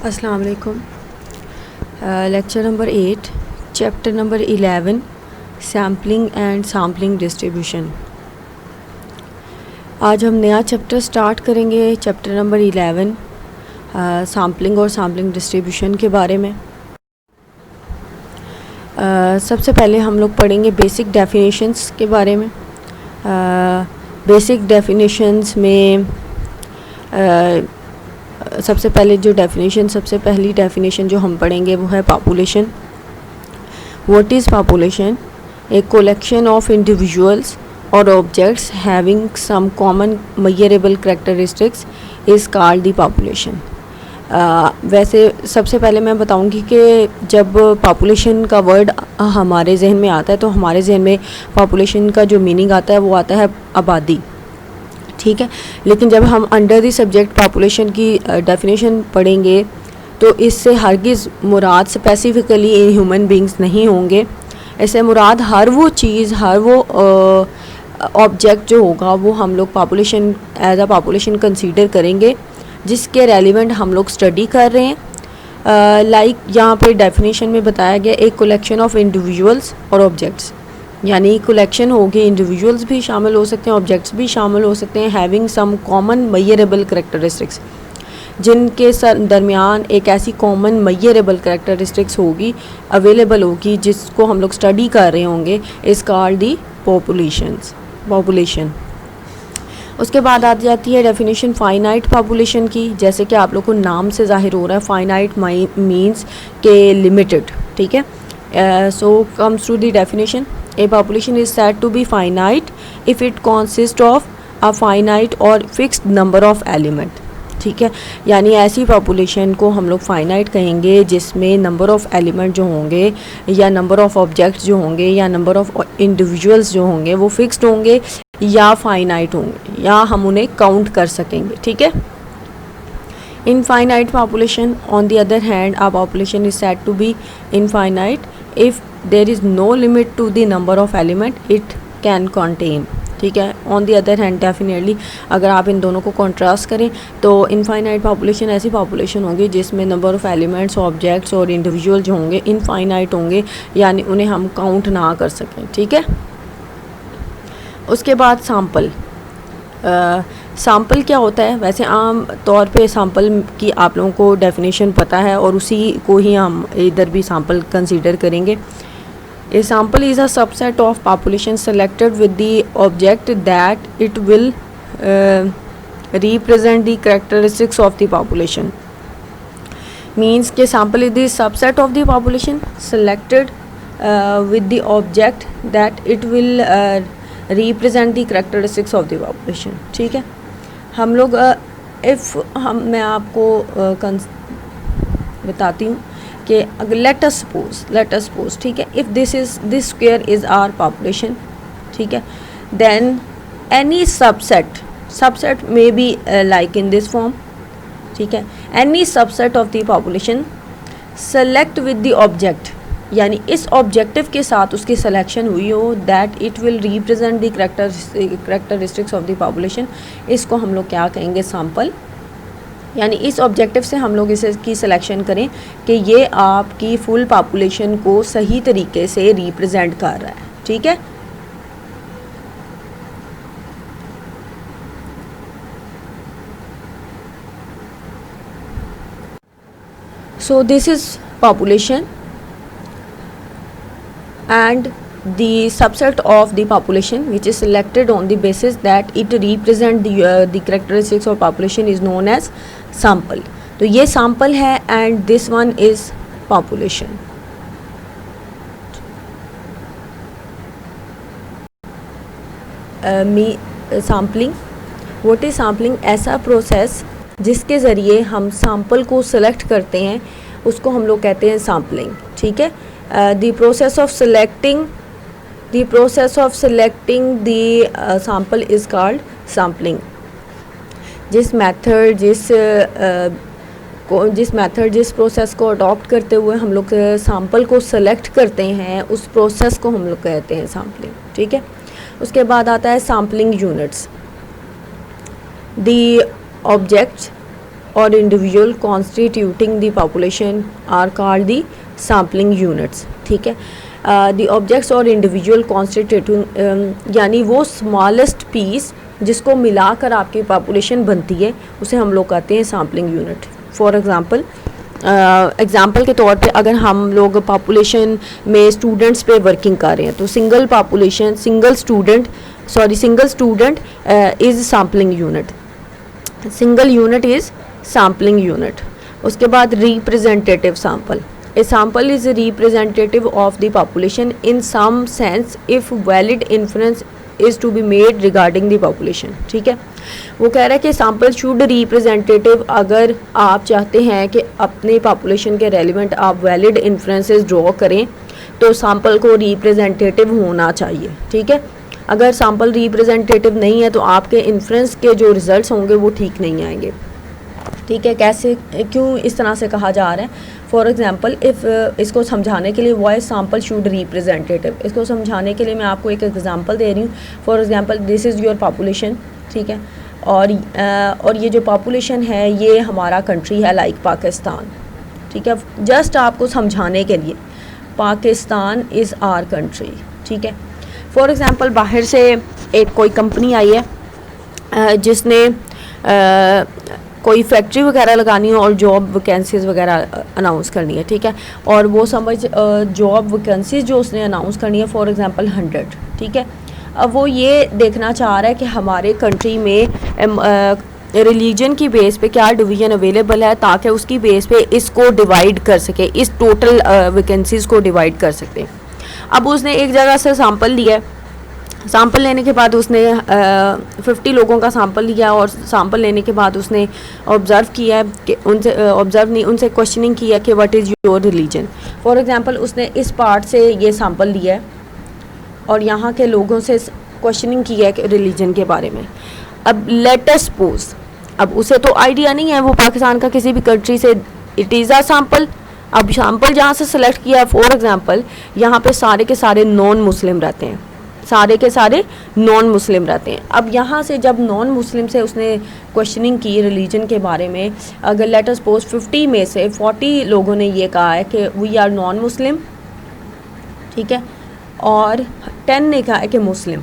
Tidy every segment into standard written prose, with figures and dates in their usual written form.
अस्सलाम वालेकुम। Lecture number 8, chapter number 11, sampling and sampling distribution. आज हम नया चैप्टर स्टार्ट करेंगे, चैप्टर नंबर 11, सैम्पलिंग और सैम्पलिंग डिस्ट्रीब्यूशन के बारे में। सबसे पहले हम लोग पढ़ेंगे बेसिक डेफिनेशंस के बारे में। बेसिक डेफिनेशंस में सबसे पहले सबसे पहली डेफिनेशन जो हम पढ़ेंगे वो है population. What is population? A collection of individuals और objects having some common measurable characteristics is called the population. वैसे सबसे पहले मैं बताऊंगी कि जब पॉपुलेशन का वर्ड हमारे जहन में आता है तो हमारे जहन में पॉपुलेशन का जो मीनिंग आता है वो आता है आबादी, ठीक है। लेकिन जब हम अंडर द सब्जेक्ट पॉपुलेशन की डेफिनेशन पढ़ेंगे तो इससे हरगिज़ मुराद स्पेसिफिकली ह्यूमन बींग्स नहीं होंगे। इससे मुराद हर वो चीज़, हर वो ऑब्जेक्ट जो होगा वो हम लोग population as a population consider करेंगे जिसके रेलिवेंट हम लोग स्टडी कर रहे हैं। लाइक यहाँ पे डेफिनेशन में बताया गया एक कलेक्शन ऑफ इंडिविजुअल्स और ऑब्जेक्ट्स, यानी कलेक्शन होगी, इंडिविजुअल्स भी शामिल हो सकते हैं, ऑब्जेक्ट्स भी शामिल हो सकते हैं, having some common measurable characteristics, जिनके दरमियान एक ऐसी कॉमन मेजरेबल कैरेक्टरिस्टिक्स होगी, अवेलेबल होगी, जिसको हम लोग स्टडी कर रहे होंगे, इस कॉल्ड दी पॉपुलेशन। उसके बाद आ जाती है डेफिनेशन फाइनाइट पॉपुलेशन की। जैसे कि आप लोग को नाम से जाहिर हो रहा है, फाइनाइट मीन्स के लिमिटेड, ठीक है। So comes to the definition, a population is said to be finite if it consists of a finite or fixed number of element, ठीक है। यानी ऐसी पॉपुलेशन को हम लोग फाइनाइट कहेंगे जिसमें नंबर ऑफ़ एलिमेंट जो होंगे या नंबर ऑफ़ ऑब्जेक्ट्स जो होंगे या नंबर ऑफ़ इंडिविजुअल्स जो होंगे वो फिक्स्ड होंगे या फाइनाइट होंगे या हम उन्हें काउंट कर सकेंगे, ठीक है। Infinite population on the other hand, a population is said to be infinite if there is no limit to the number of element it can contain, ठीक है। On the other hand definitely अगर आप इन दोनों को contrast करें तो infinite population ऐसी population होगी जिसमें नंबर ऑफ़ एलिमेंट्स, ऑब्जेक्ट्स और इंडिविजुअल जो होंगे इनफाइनाइट होंगे, यानी उन्हें हम काउंट ना कर सकें, ठीक है। उसके बाद सैम्पल। सैम्पल क्या होता है? वैसे आम तौर पे सैम्पल की आप लोगों को डेफिनेशन पता है और उसी को ही हम इधर भी सैम्पल कंसीडर करेंगे। A sample is a subset of population selected with the object that it will represent the characteristics of the population. Means के sample is the subset of the population selected with the object that it will represent the characteristics of the population, ठीक है। हम लोग मैं आपको बताती हूँ कि अगर लेट अस सपोज, ठीक है, if this square is our population, ठीक है, then any subset may be like in this form, ठीक है। Any subset of the population select with the object, यानी इस ऑब्जेक्टिव के साथ उसकी सिलेक्शन हुई हो that it will represent the characteristics of the population, इसको हम लोग क्या कहेंगे? सैम्पल। यानी इस ऑब्जेक्टिव से हम लोग इसकी सिलेक्शन करें कि ये आपकी फुल पॉपुलेशन को सही तरीके से रिप्रेजेंट कर रहा है, ठीक है। So this is population and the subset of the population which is selected on the basis that it represent the characteristics of population is known as sample. तो ये sample है and this one is population. sampling, what is sampling? ऐसा process जिसके ज़रिए हम sample को select करते हैं उसको हम लोग कहते हैं सैम्पलिंग, ठीक है। The process of selecting the sample is called sampling. जिस मेथड प्रोसेस को अडॉप्ट करते हुए हम लोग सैम्पल को सेलेक्ट करते हैं उस प्रोसेस को हम लोग कहते हैं सैम्पलिंग, ठीक है। उसके बाद आता है sampling units. The objects or individual constituting the population are called the sampling units. ठीक है, the objects or individual constituting यानी वो smallest piece जिसको मिलाकर आपकी पॉपुलेशन बनती है उसे हम लोग कहते हैं सैम्पलिंग यूनिट. फॉर एग्ज़ाम्पल के तौर पे अगर हम लोग पॉपुलेशन में स्टूडेंट्स पे वर्किंग कर रहे हैं तो single student is sampling unit. Single unit is sampling unit. उसके बाद representative sample. A sample is a representative of the population in some sense if valid inference is to be made regarding the population. ठीक है, वो कह रहा है कि sample should representative. अगर आप चाहते हैं कि अपने population के relevant आप valid inferences draw करें तो sample को representative होना चाहिए. ठीक है, अगर sample representative नहीं है तो आपके inference के जो results होंगे वो ठीक नहीं आएंगे. ठीक है, कैसे क्यों इस तरह से कहा जा रहा है? फॉर एग्ज़ाम्पल इसको समझाने के लिए वॉइस सैम्पल शुड रिप्रेजेंटेटिव, इसको समझाने के लिए मैं आपको एक एग्जांपल दे रही हूँ. For example this is your population. ठीक है, और ये जो पॉपुलेशन है ये हमारा कंट्री है लाइक पाकिस्तान. ठीक है, जस्ट आपको समझाने के लिए पाकिस्तान इज़ आवर कंट्री. ठीक है, फॉर एग्ज़ाम्पल बाहर से एक कोई कंपनी आई है जिसने कोई फैक्ट्री वगैरह लगानी हो और जॉब वैकेंसीज़ वगैरह अनाउंस करनी है. ठीक है, और वो जॉब वैकेंसीज़ जो उसने अनाउंस करनी है फॉर एग्ज़ाम्पल 100. ठीक है, अब वो ये देखना चाह रहा है कि हमारे कंट्री में रिलीजन की बेस पे क्या डिवीज़न अवेलेबल है ताकि उसकी बेस पे इसको डिवाइड कर सके, इस टोटल वैकेंसीज़ को डिवाइड कर सकते. अब उसने एक जगह से सैंपल लिया है. सैंपल लेने के बाद उसने 50 लोगों का सैंपल लिया और सैंपल लेने के बाद उसने ऑब्ज़र्व किया है कि उनसे क्वेश्चनिंग किया कि what is your religion. For example उसने इस पार्ट से ये सैंपल लिया है और यहाँ के लोगों से क्वेश्चनिंग की है कि रिलीजन के बारे में. अब लेट अस सपोज, अब उसे तो आइडिया नहीं है, वो पाकिस्तान का किसी भी कंट्री से, इट इज़ अ सैंपल. अब सैंपल जहाँ से सेलेक्ट किया, फॉर एग्ज़ाम्पल यहाँ पे सारे के सारे नॉन मुस्लिम रहते हैं, सारे के सारे नॉन मुस्लिम रहते हैं. अब यहाँ से जब नॉन मुस्लिम से उसने क्वेश्चनिंग की रिलीजन के बारे में, अगर लेट अस सपोज 50 में से 40 लोगों ने ये कहा है कि वी आर नॉन मुस्लिम. ठीक है, और 10 ने कहा है कि मुस्लिम.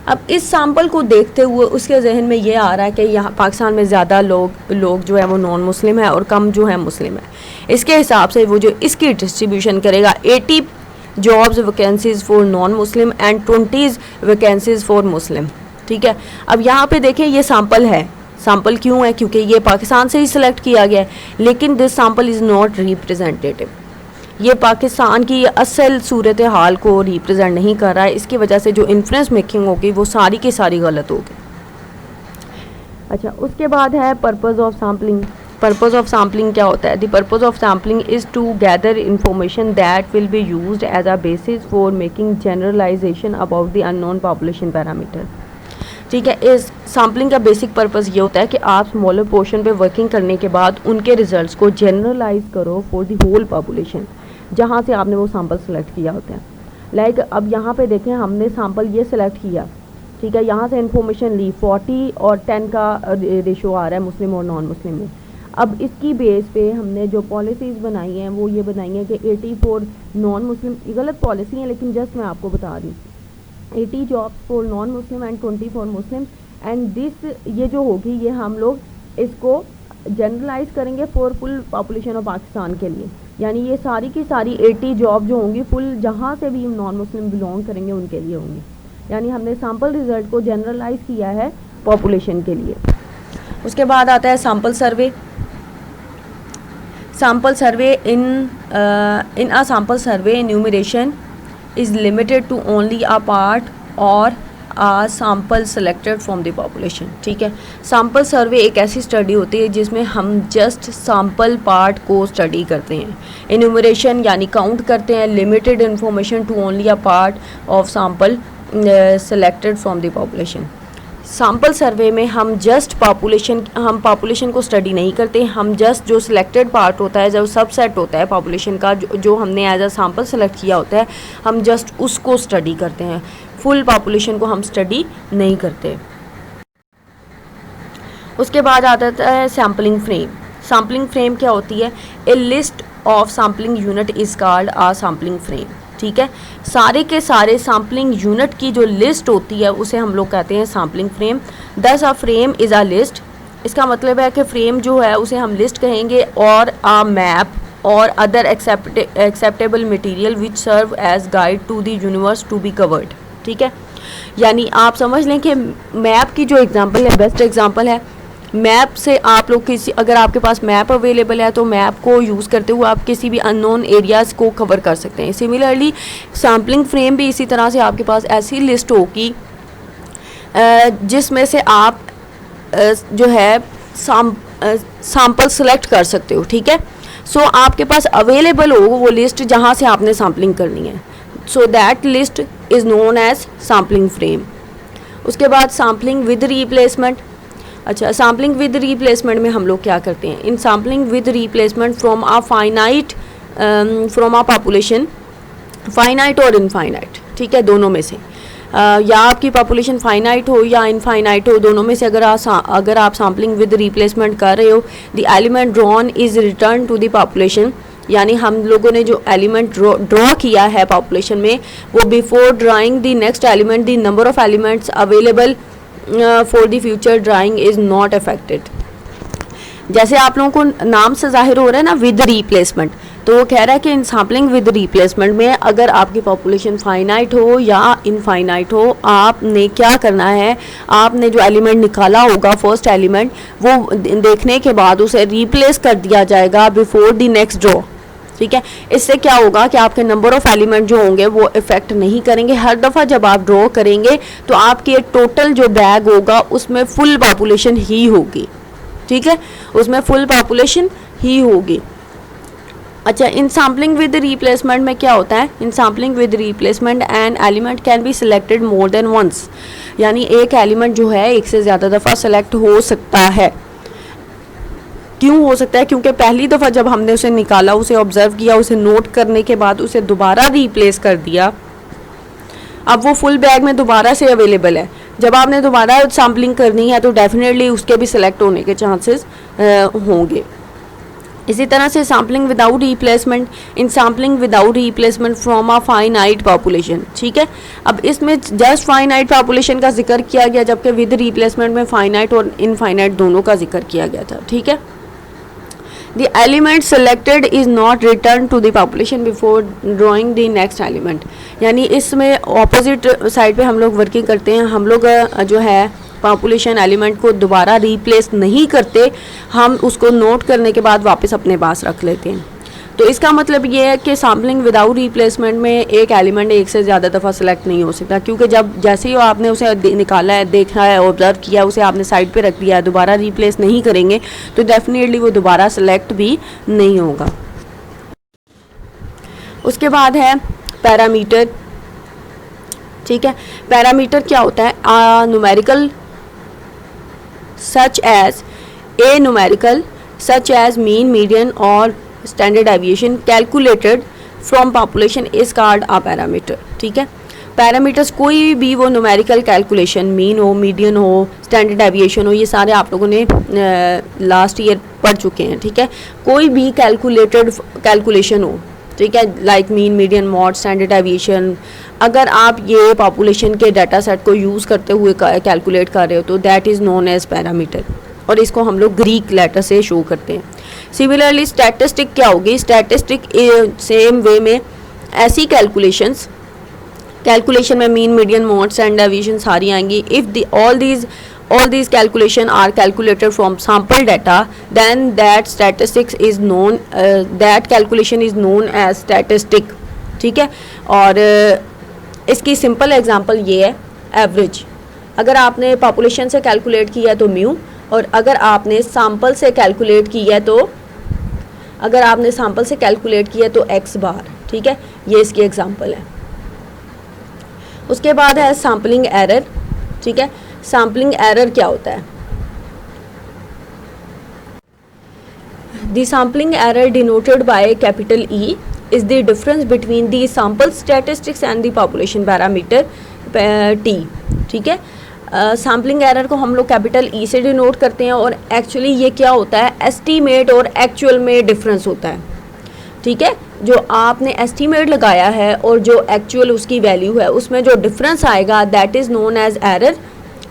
अब इस सैंपल को देखते हुए उसके जहन में ये आ रहा है कि यहाँ पाकिस्तान में ज़्यादा लोग जो है वो नॉन मुस्लिम है और कम जो है मुस्लिम है. इसके हिसाब से वो जो इसकी डिस्ट्रीब्यूशन करेगा 80 jobs vacancies for non Muslim and 20 vacancies for Muslim. ठीक है, अब यहाँ पे देखें ये सैंपल है. सैंपल क्यों है? क्योंकि ये पाकिस्तान से ही सिलेक्ट किया गया है, लेकिन this sample is not representative. ये पाकिस्तान की असल सूरत हाल को रिप्रेजेंट नहीं कर रहा है. इसकी वजह से जो इन्फ्लुएंस मेकिंग होगी वो सारी की सारी गलत होगी. अच्छा, उसके बाद है purpose of sampling. Purpose of sampling क्या होता है? The purpose of sampling is to gather information that will be used as a basis for making generalization about the unknown population parameter. ठीक है, इस सैम्पलिंग का बेसिक पर्पज़ ये होता है कि आप स्मॉलर पोर्शन पे वर्किंग करने के बाद उनके रिजल्ट्स को जनरलाइज करो फॉर द होल पॉपुलेशन जहाँ से आपने वो सैम्पल सेलेक्ट किया होता है. लाइक अब यहाँ पे देखें, हमने सैम्पल ये सिलेक्ट किया. ठीक है, यहाँ से इंफॉर्मेशन ली, 40 और 10 का रेशो आ रहा है मुस्लिम और नॉन मुस्लिम में. अब इसकी बेस पे हमने जो पॉलिसीज़ बनाई हैं वो ये बनाई हैं कि 80 फॉर नॉन मुस्लिम. गलत पॉलिसी है लेकिन जस्ट मैं आपको बता रही हूँ. 80 jobs for non Muslim and 20 for Muslim. And this ये जो होगी ये हम लोग इसको जनरलाइज करेंगे for full population of Pakistan के लिए. यानी ये सारी की सारी 80 जॉब जो होंगी फुल जहाँ से भी नॉन मुस्लिम बिलोंग करेंगे उनके लिए होंगी. यानी हमने सैम्पल रिज़ल्ट को जनरलाइज किया है पॉपुलेशन के लिए. उसके बाद आता है sample survey. Sample survey in a sample survey enumeration is limited to only a part or a sample selected from the population. ठीक है, सैम्पल सर्वे एक ऐसी स्टडी होती है जिसमें हम जस्ट सैम्पल पार्ट को स्टडी करते हैं. इन्यूमरेशन यानी काउंट करते हैं. Limited information to only a part of sample selected from the population. Sample survey में हम जस्ट हम पॉपुलेशन को स्टडी नहीं करते. हम जस्ट जो सिलेक्टेड पार्ट होता है, जो सबसेट होता है पॉपुलेशन का, जो हमने एज अ सैम्पल सेलेक्ट किया होता है, हम जस्ट उसको स्टडी करते हैं. फुल पॉपुलेशन को हम स्टडी नहीं करते. उसके बाद आता है सैम्पलिंग फ्रेम। सैम्पलिंग फ्रेम क्या होती है? A list of sampling unit is called a sampling frame. ठीक है, सारे के सारे सैम्पलिंग यूनिट की जो लिस्ट होती है उसे हम लोग कहते हैं सैम्पलिंग फ्रेम। दस a frame is a list. इसका मतलब है कि फ्रेम जो है उसे हम लिस्ट कहेंगे, और अ मैप और other acceptable material which serve as guide to the universe to be covered. ठीक है, यानी आप समझ लें कि मैप की जो एग्जांपल है, बेस्ट एग्जांपल है। मैप से आप लोग अगर आपके पास मैप अवेलेबल है तो मैप को यूज़ करते हुए आप किसी भी अननोन एरियाज़ को कवर कर सकते हैं। सिमिलरली सैम्पलिंग फ्रेम भी इसी तरह से आपके पास ऐसी लिस्ट होगी जिसमें से आप जो है सैंपल सेलेक्ट कर सकते हो। ठीक है, सो आपके पास अवेलेबल हो वो लिस्ट जहाँ से आपने सैम्पलिंग करनी है, so that list is known as sampling frame. उसके बाद सैम्पलिंग विद रीप्लेसमेंट। अच्छा, सैम्पलिंग विद रीप्लेसमेंट में हम लोग क्या करते हैं? In sampling with replacement from a population, finite और इनफाइनाइट। ठीक है, दोनों में से या आपकी पॉपुलेशन फाइनाइट हो या इनफाइनाइट हो, दोनों में से अगर आप सैम्पलिंग विद रीप्लेसमेंट कर रहे हो, the element drawn is return to the population. यानी हम लोगों ने जो एलिमेंट ड्रॉ किया है पॉपुलेशन में, वो before drawing the next element the number of elements available for the future drawing is not affected. जैसे आप लोगों को नाम से जाहिर हो रहा है ना विद रीप्लेसमेंट, तो वो कह रहा है कि इन सैम्पलिंग विद रीप्लेसमेंट में अगर आपकी पॉपुलेशन फाइनाइट हो या इनफाइनाइट हो, आपने क्या करना है? आपने जो एलिमेंट निकाला होगा फर्स्ट एलिमेंट, वो देखने के बाद उसे रिप्लेस कर दिया जाएगा बिफोर द नेक्स्ट ड्रॉ। ठीक है, इससे क्या होगा कि आपके नंबर ऑफ एलिमेंट जो होंगे वो इफेक्ट नहीं करेंगे। हर दफ़ा जब आप ड्रॉ करेंगे तो आपके टोटल जो बैग होगा उसमें फुल पॉपुलेशन ही होगी। ठीक है, उसमें फुल पॉपुलेशन ही होगी। अच्छा, इन सैम्पलिंग विद रिप्लेसमेंट में क्या होता है? In sampling with replacement an element can be selected more than once. यानी एक एलिमेंट जो है एक से ज़्यादा दफ़ा सेलेक्ट हो सकता है। क्यों हो सकता है? क्योंकि पहली दफ़ा जब हमने उसे निकाला, उसे ऑब्जर्व किया, उसे नोट करने के बाद उसे दोबारा रिप्लेस कर दिया, अब वो फुल बैग में दोबारा से अवेलेबल है। जब आपने दोबारा सैम्पलिंग करनी है तो डेफिनेटली उसके भी सिलेक्ट होने के चांसेस होंगे। इसी तरह से sampling without replacement, in sampling without replacement from a finite population. ठीक है, अब इसमें जस्ट फाइनाइट पॉपुलेशन का जिक्र किया गया, जबकि विद रिप्लेसमेंट में फाइनाइट और इनफाइनाइट दोनों का जिक्र किया गया था। ठीक है, The element selected is not returned to the population before drawing the next element। यानी इसमें ऑपोजिट साइड पे हम लोग वर्किंग करते हैं। हम लोग जो है पॉपुलेशन एलिमेंट को दोबारा रिप्लेस नहीं करते, हम उसको नोट करने के बाद वापस अपने पास रख लेते हैं। तो इसका मतलब ये है कि सैम्पलिंग विदाउट रिप्लेसमेंट में एक एलिमेंट एक से ज़्यादा दफ़ा सेलेक्ट नहीं हो सकता, क्योंकि जब जैसे ही आपने उसे निकाला है, देखा है, ऑब्जर्व किया, उसे आपने साइड पे रख दिया है, दोबारा रिप्लेस नहीं करेंगे तो डेफिनेटली वो दोबारा सेलेक्ट भी नहीं होगा। उसके बाद है पैरामीटर। ठीक है, पैरामीटर क्या होता है? Numerical such as a numerical such as mean, median और standard deviation calculated from population is called a parameter. ठीक है, पैरामीटर्स कोई भी वो न्यूमेरिकल कैलकुलेशन, मीन हो, मीडियन हो, स्टैंडर्ड डेविएशन हो, ये सारे आप लोगों ने लास्ट ईयर पढ़ चुके हैं। ठीक है, कोई भी कैलकुलेटेड कैलकुलेशन हो, ठीक है, like mean, median, mod, standard deviation, अगर आप ये पॉपुलेशन के डाटा सेट को यूज़ करते हुए कैलकुलेट कर रहे हो तो that is known as parameter, और इसको हम लोग ग्रीक लेटर से शो करते हैं। सिमिलरली स्टैटिस्टिक क्या होगी? स्टैटिस्टिक सेम वे में ऐसी कैलकुलेशन में mean, median, mod, standard deviation सारी आएंगी। If all these calculation are calculated from sample data, then that statistics is known that calculation is known as statistic। ठीक है, और इसकी सिंपल एग्जांपल ये है एवरेज। अगर आपने पॉपुलेशन से कैलकुलेट किया है तो म्यू, और अगर आपने सैंपल से कैलकुलेट किया है तो एक्स बार। ठीक है, ये इसकी एग्जांपल है। उसके बाद है सैम्पलिंग एरर। ठीक है, सैम्पलिंग एरर क्या होता है? The sampling error denoted by capital E is the difference between the sample statistics and the population parameter T. ठीक है, सैम्पलिंग एरर को हम लोग कैपिटल ई से डिनोट करते हैं, और एक्चुअली ये क्या होता है, एस्टीमेट और एक्चुअल में डिफरेंस होता है, ठीक है। जो आपने एस्टीमेट लगाया है और जो एक्चुअल उसकी वैल्यू है उसमें जो डिफरेंस आएगा that is known as error,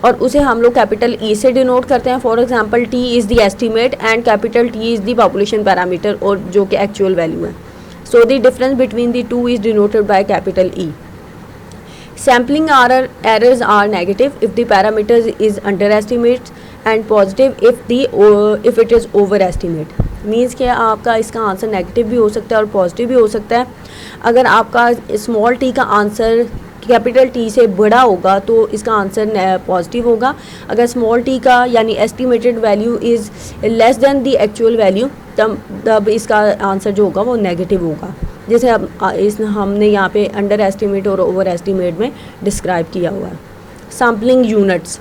और उसे हम लोग कैपिटल ई से डिनोट करते हैं। For example T is the estimate and capital T is the population parameter, और जो कि एक्चुअल वैल्यू है। So the difference between the two is denoted by capital E. Sampling errors are negative if the parameters is underestimate and positive if it is overestimate। Means कि आपका इसका answer negative भी हो सकता है और positive भी हो सकता है। अगर आपका स्मॉल टी का आंसर कैपिटल टी से बड़ा होगा तो इसका आंसर पॉजिटिव होगा। अगर स्मॉल टी का यानी estimated value is less than the actual value तब इसका आंसर जो होगा वो नेगेटिव होगा, जैसे अब हमने यहाँ पे अंडर एस्टिमेट और ओवर एस्टिमेट में डिस्क्राइब किया हुआ है। Sampling units,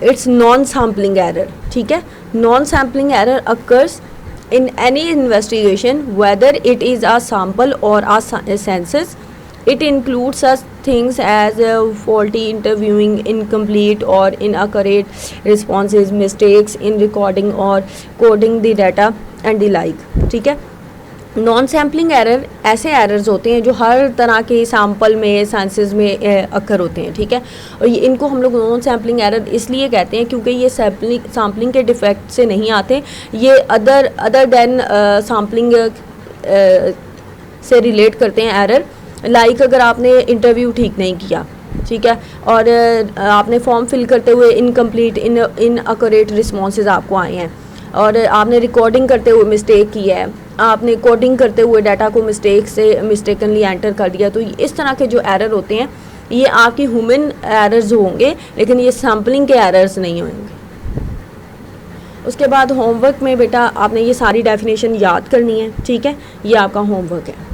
it's non sampling error, ठीक है। Non sampling error occurs in any investigation whether it is a sample or a census. It includes such things as faulty interviewing, incomplete or inaccurate responses, mistakes in recording or coding the data and the like, ठीक है। Non sampling error ऐसे errors होते हैं जो हर तरह के sample में, senses में अक्कर होते हैं, ठीक है। और इनको हम लोग नॉन सैम्पलिंग एरर इसलिए कहते हैं क्योंकि ये सैम्पलिंग के डिफेक्ट से नहीं आते, ये अदर देन सैम्पलिंग से रिलेट करते हैं एरर। लाइक अगर आपने इंटरव्यू ठीक नहीं किया, ठीक है, और आपने फॉर्म फिल करते हुए इनकम्प्लीट इनअक्यूरेट रिस्पॉन्सेज आपको आए हैं, और आपने रिकॉर्डिंग करते हुए मिस्टेक की है, आपने कोडिंग करते हुए डाटा को मिस्टेकनली एंटर कर दिया, तो इस तरह के जो एरर होते हैं ये आपकी ह्यूमन एरर्स होंगे, लेकिन ये सैम्पलिंग के एरर्स नहीं होंगे। उसके बाद होमवर्क में बेटा आपने ये सारी डेफिनेशन याद करनी है, ठीक है, ये आपका होमवर्क है।